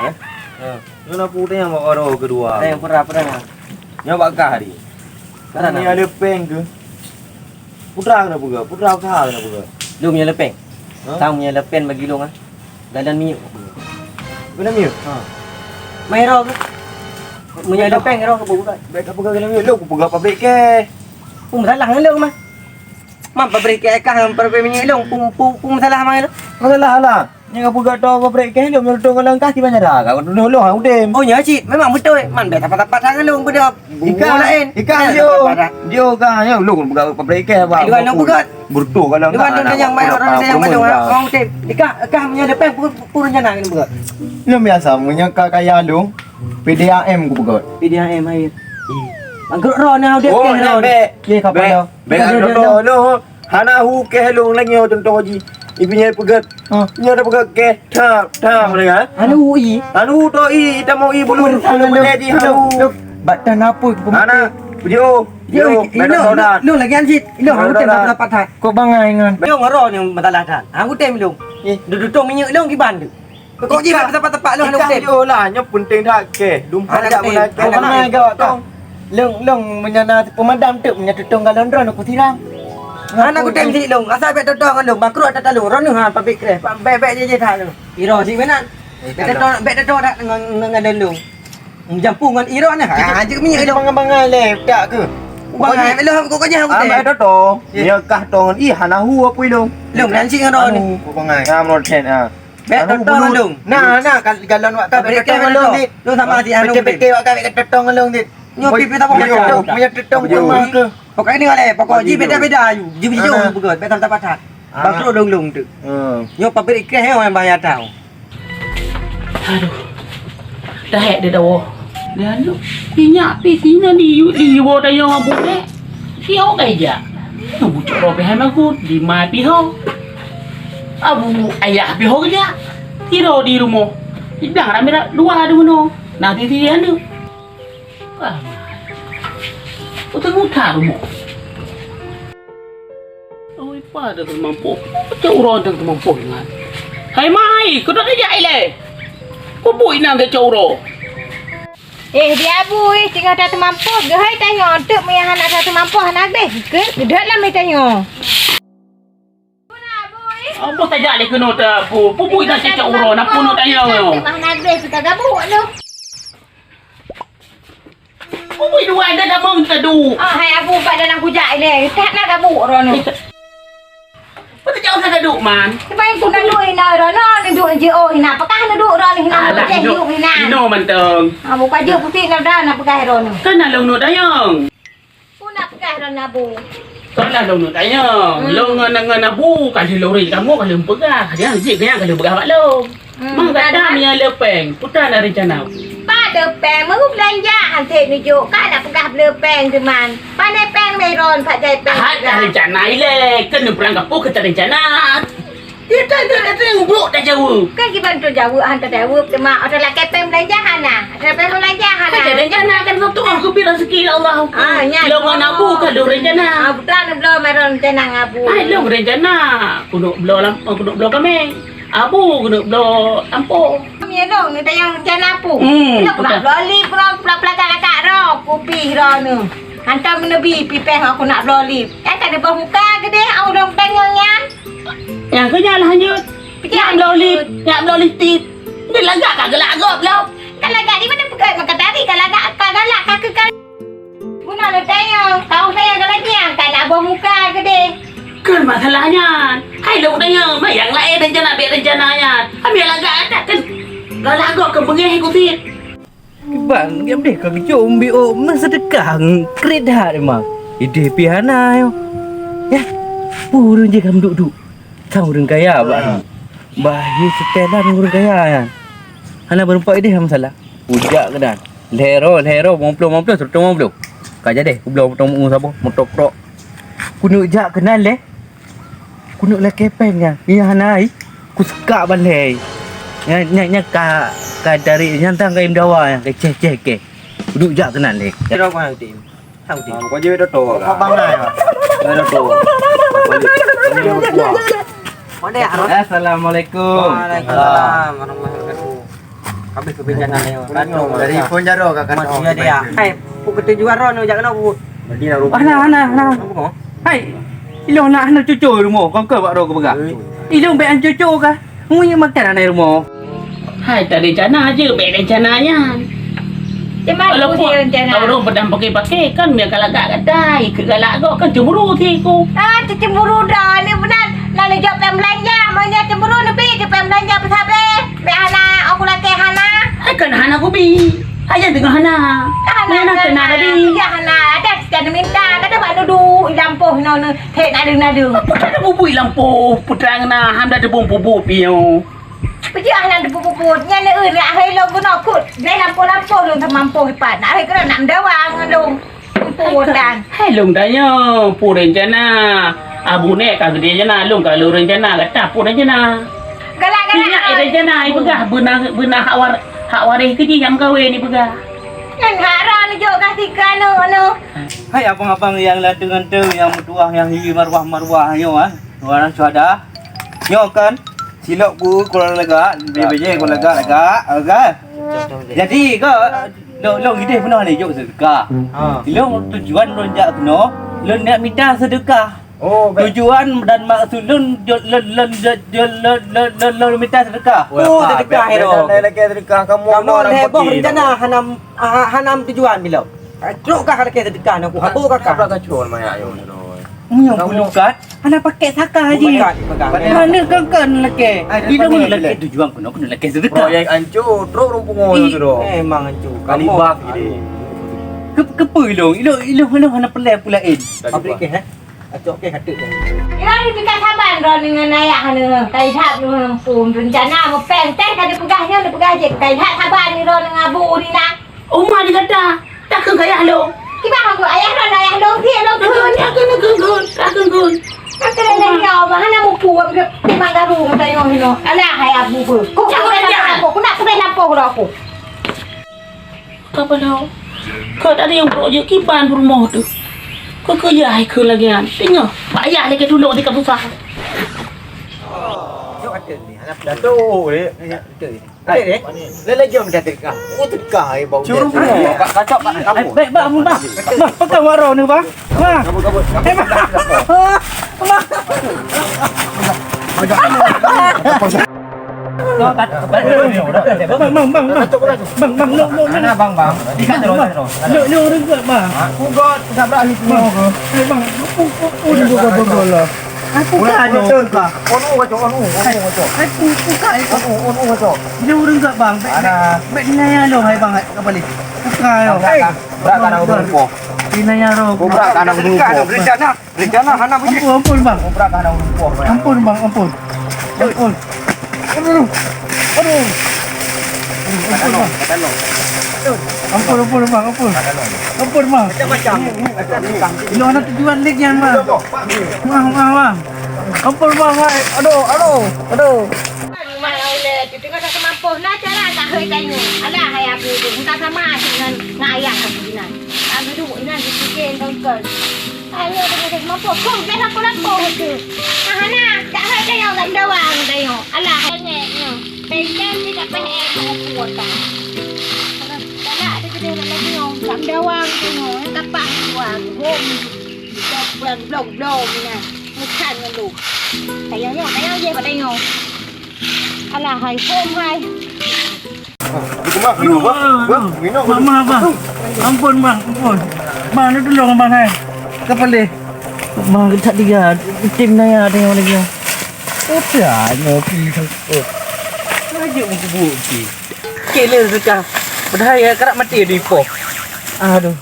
kan. Nyo putih yang bawa kedua. Ada yang pernah. Nyo bakah hari. Karena ni ada peng ke. Putra kena buka, putra kah kena buka. Lu punya lepeng. Tang punya lepeng bagi lu kan. Dalam minyak. Kena miu. Mai ro ke? Punya lepeng ro ke buka. Baik apa kena miu. Lu buka pabrik ke. Pun masalah dengan lu mah. Mam pabrik ke kah pabrik minyak lu pun masalah mai lu. Masalah lah. Ni kau buka tu pabrik ke lu menurut kau langkah di banyak dah. Kau dulu lu udah. Oh ya cik, memang betul. Man dah tapak-tapak tangan lu benda. Ikan dia kan ya lu buka pabrik ke apa. Dua lu buka. Burdu kalau Dua lu yang mai orang yang mai orang tip. Ikan punya lepeng pun rencana kena buka. Lu biasa punya kaya lu. PDAM ku buka. PDAM air. Anggur ro na dia ke ro. Ye kapal dah. Bek lu. Hana hu ke lu lagi contoh ji. Ibunya pegat. Nya ada pegat ke. Tha mereka. Anu UI. Anu to i kita mau i bulur. Anu menjadi anu. Batan apa? Hana video. Lu lagi anjit. Lu aku tem dapat hat. Kau bangai ngan. Lu ngaro ni masalah dah. Aku tem lu. Duduk minyak lu giban tu. Kau ji tepat-tepat lu aku tem. Yo lah nya penting tak ke. Dumpa tak mana ke. Mana gawat kau. Long menyana pemadam tu menyatutong galon ron aku tiram. Anak aku tem si long. Asal bet totong long bakru ada talu. Ron ha pabrik kreh. Bek je tha lu. Iro si benan. Bet totong dak dengan long. Jampu dengan iro ni. Aja minyak lu bangai lep tak ke. Bangai lu aku kerja aku tem. Ada to. Dia kah tongan i hana hu apa long. Long dan si ngaro ni. Kau bangai ngam not ten ah. Bet totong long. Nah galon wak ka bet totong long dit. Lu sama si anu. Bet wak ka bet totong long dit. Nyo pipi tak apa punya tetong cuma ke. Pokok ni oleh pokok ji beda-beda ayu. Ji bijo begot betam tak patat. Bakro dong tu. Nyo pabrik ke yang bayar tahu. Aduh. Dah hek dia dah. Dan lu minyak pi sini di wo dah yang abu dek. Siau kaja. Tu bucuk robe hai magut di mai pi ho. Abu ayah pi ho kerja. Tiro di rumah. Bilang ramai dua ada mana. Nanti dia ada. Wah. Utang rumah. Oh, pada tu mampu. Macam orang tu mampu dengan. Hai mai, kau dah kerja le. Kau buat nang ke coro. Dia bui tinggal tak mampu. Gehai tanya untuk meyah anak tak mampu anak deh. Ke dah lah me tanya. Apa saja le kena tak bu. Buat nang ke coro nak pun tanya yo. Anak deh kita gabuk lu. Buat dua dah mau tedu. Hai aku kat dalam kujak le. Tak nak gabuk rono. Apa jauh nak duduk man? Sebab tu nak duduk ina rono, duduk je oh ina. Apakah nak duduk rono ina boleh duduk ina. Ino manteng. Bukan je putih nak dah nak pegang rono. Kan nak long nak dayang. Pun nak pegang rono bu. Kan nak long nak dayang. Long dengan abu kali lori kamu kali pegang. Dia hiji kaya kali pegang pak long. Mang kata mi lepeng. Putra ada rencana. Lepeng mau belanja hantik nunjuk kan nak pegang lepeng teman. Pandai peng meron pakai peng. Ada rencana ile. Kena perang kapuk kita rencana. Dia tak ngubruk dah jauh. Kan kita bantu jauh hantar jauh teman. Ada lagi peng belanja hana. Ada peng belanja hana. Ada rencana kan tu aku bilang rezeki Allah. Longan abu kalau rencana. Putra nak belum meron rencana abu. Long rencana. Kudu belum kami. Abu kena belok tampuk. Ya dong, ni tayang rencana apa? Nak nak loli pelakak-lakak roh, kopi roh ni. Hantar menebi pipeh aku nak loli. Tak ada muka gede, aku dong pengonya. Yang kenyal hanya yang loli tit. Ni lagak kagak lagak belum. Kan lagak di mana pekat makan tadi kan lagak galak kakak kan. Guna le tayang, tahu saya galaknya tak ada muka gede. Kan masalahnya, hai lu tanya, mai yang lain rencana biar rencananya. Ambil lagak ada kan. Galak ke bengih aku tit. Bang, dia deh kau jom bio masa sedekah kredit dah memang. Ide piana yo. Ya. Purun je kamu duduk. Tahu orang kaya bang. Bahaya setelah orang kaya ya. Hana berempat ide masalah. Ujak ke dan. Lero mamplo serta mamplo. Kaja deh, aku belum potong siapa motokrok. Kuno jak kenal leh. Kuno lah kepengnya. Iya hanai. Ku suka balai. Nya ka dari nyantang ka imdawa ya ke ceh ke. Duduk jak kenal leh. Kira kau tim. Hang tim. Kau je dah tahu. Kau bangai. Dah tahu. Assalamualaikum. Waalaikumsalam warahmatullahi wabarakatuh. habis kebijakan dia. Dari pun jaro ka kan. Masih dia. Hai, pukul tujuan ron jangan nak buat. Bagi nak rupa. Ana. Hai. Ilong nak ana cucu rumah. Kau ke buat ro ke begak. Ilong be an cucu ka. Mu yang makan ana rumah. Hai, tak rencana aja, baik rencananya. Macam mana Kalau aku pun rencana? orang pedang pakai kan dia galak gadai, galak gok kan cemburu tiku. Cemburu dah ni benar. Nak jawab pem belanja, mana cemburu lebih je pem belanja pasal be. Be Hana, aku laki Hana. Kan Hana aku bi. Aja dengan Hana. Hana kena tadi. Ya Hana, ada jangan minta. Kata buat nudu lampuh no tek nadu. Putra ada bubui lampu, putra ngana ham dah debung bubu piu. Pergi Hana ada puput. Nya ne lah hai lo guna kut. Dai lampuh lu mampu hipat. Nak hai kena nak dawang dong. Putan. Hai long tanya, pu rencana. Abu nek ka gede jana, long ka lu rencana kata pu rencana. Galak-galak. Minyak rencana ai pegah benar hak waris kerja yang gawe ni pegah. Yang harap ni jauh kasih kanu. Hai abang-abang yang ganteng-ganteng, yang bertuah, yang hiri marwah-marwah yo orang suada. Yo kan silap ku kurang lega, beje kurang lega. Jadi ke lo gede pernah ni jok sedekah. Lo tujuan lonjak kena, lo nak minta sedekah. Oh, Tujuan dan maksud lo minta sedekah. Oh, sedekah itu. Lagi sedekah kamu Kamu heboh rencana hanam tujuan bila. Teruk kah ada sedekah aku habo kakak. Apa kacau maya ayo. Yang bulukat, anak pakai saka aja. Mana kan laki? Dia dah laki tujuan kena laki sedekah. Proyek ancur, terus rumpung tu doh. Memang hancur. Kalibak ini. Kepa ilong anak pelai pulain. Apa ke? Acok ke hati je. Ya ni kita saban ron dengan ayah ni. Kai hak ni pun rencana mau peng teh kada pegahnya ni pegah je. Kai hak saban ni ron dengan abu ni nak. Umar dia kata, tak ke gaya lo. Kita aku ayah ron ayah dong dia dong kun. Tak ke. Aku dah nyawa mana mu puam ke timang garu mata yo hino. Alah hai abu ku. Ku nak pakai lampu aku. Kau tahu? Kau tak ada yang projek kipan rumah tu. Kau kerja ke lagi kan? Tengok, payah lagi dulu di kampung sah. Acok ada ni. Datuk ni. Ada ni. Lele jom dah sedekah. Oh sedekah ai bau. Curu pun kacau kat kamu. Baik bang. Pegang warau ni bang. Bang. Kabut. Bang. Ikan terus. Lu ringgit bang. Aku got sabrak ni semua ke. Bang, aku juga bola. Aku kan Onu kacau. Aku kan Onu kacau. Lu ringgit bang. Bet naya lo hai bang kapal ni. Bukan yo. Berat kan aku rumpo. Naya ro. Berat kan aku rumpo. Rencana hana punya. Ampun bang. Berat kan aku rumpo. Ampun bang, ampun. Ampun bang. Ampun bang. Macam. Lu anak tujuan leg yang bang. Bang. Ampun bang. Aduh. Mai oleh tu tengok tak mampu nak cara tak hai tayu. Alah hai abu tu. Entah sama dengan ayah aku ni. Abu tu ini sikit dongkol. Ayo dengan mampu. Kau dah lampu tu. Hana, tak hai tayu lam dawang tayu. Alah hanya. Pengen tidak pengen aku kuat tak. Tak ada kita lagi lam dawang tu. Tapak buang. Blong ni nah. Bukan dengan lu. Tayu je pada tayu. Alah hai pom hai. Minum. Mama bang. Ampun bang. Bang lu tolong bang hai. Kapal ni. Bang tak dia. Tim naya ada yang lagi. Apa ngopi tu. Aje muka buki. Kela suka. Berdaya kerak mati di pop. Aduh.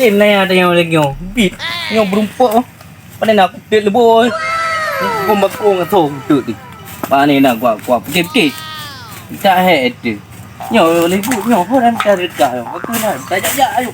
Tim naya ada yang lagi. Bit. Yang berumpuk. Pandai nak kutit leboi. Kumbakung atau tu ni. Mana nak kuat putih-putih. Tak ada. Nyo lebu nyo pun dah dekat. Aku nak tajak-tajak ayo.